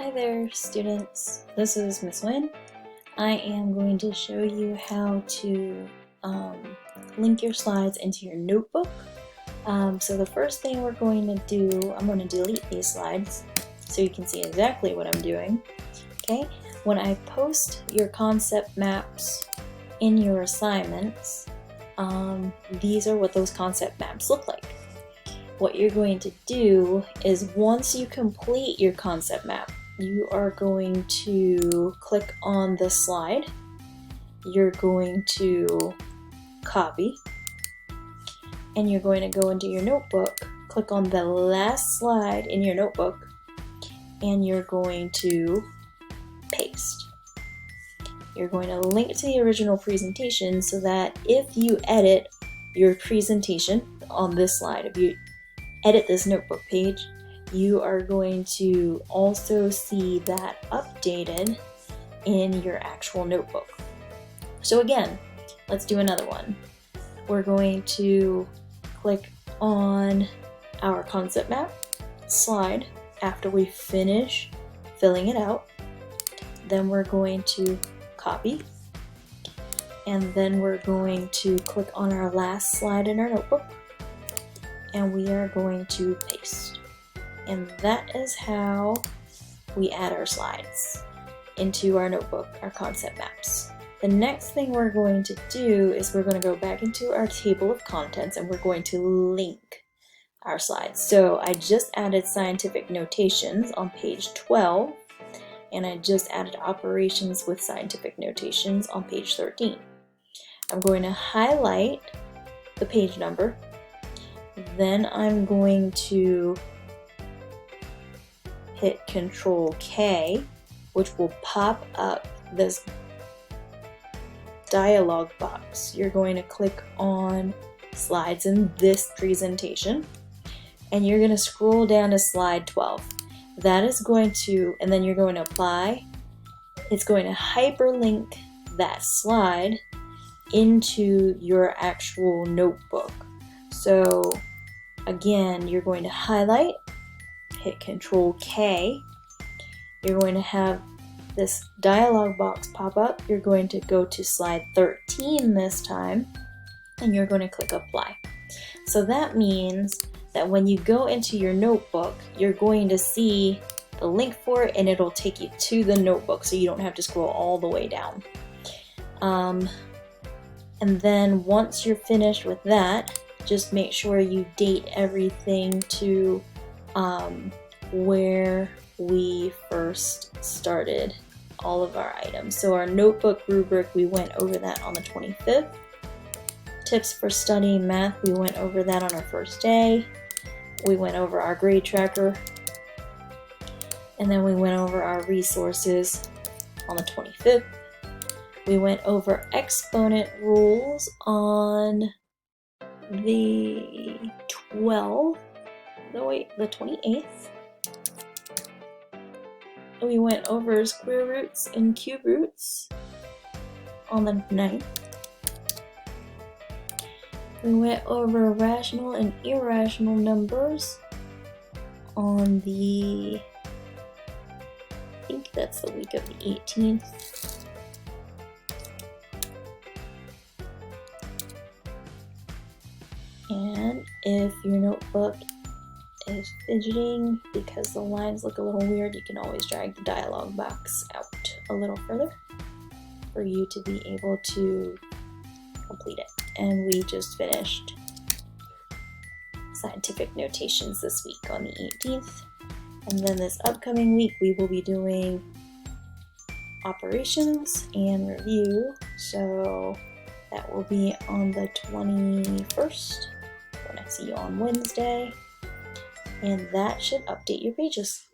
Hi there, students. This is Miss Wynn. I am going to show you how to link your slides into your notebook. So the first thing we're going to do, I'm going to delete these slides so you can see exactly what I'm doing. Okay, when I post your concept maps in your assignments, these are what those concept maps look like. What you're going to do is once you complete your concept map, you are going to click on the slide. You're going to copy, and you're going to go into your notebook, click on the last slide in your notebook, and you're going to paste. You're going to link to the original presentation so that if you edit your presentation on this slide, if you edit this notebook page, you are going to also see that updated in your actual notebook. So again, let's do another one. We're going to click on our concept map slide after we finish filling it out. Then we're going to copy, and then we're going to click on our last slide in our notebook, and we are going to paste. And that is how we add our slides into our notebook, our concept maps. The next thing we're going to do is we're going to go back into our table of contents and we're going to link our slides. So I just added scientific notations on page 12, and I just added operations with scientific notations on page 13. I'm going to highlight the page number. Then I'm going to hit Control K, which will pop up this dialog box. You're going to click on slides in this presentation, and you're going to scroll down to slide 12. That is going to, and then you're going to apply. It's going to hyperlink that slide into your actual notebook. So again, you're going to highlight, hit Control K. You're going to have this dialog box pop up. You're going to go to slide 13 this time, and you're going to click Apply. So that means that when you go into your notebook, you're going to see the link for it, and it'll take you to the notebook, so you don't have to scroll all the way down. And then once you're finished with that, just make sure you date everything to where we first started all of our items. So our notebook rubric, we went over that on the 25th. Tips for studying math, we went over that on our first day. We went over our grade tracker, and then we went over our resources on the 25th. We went over exponent rules on the 28th. We went over square roots and cube roots on the 9th. We went over rational and irrational numbers on the, I think that's the week of the 18th. And if your notebook is fidgeting because the lines look a little weird, you can always drag the dialog box out a little further for you to be able to complete it. And we just finished scientific notations this week on the 18th. And then this upcoming week we will be doing operations and review. So that will be on the 21st. When I see you on Wednesday, and that should update your pages.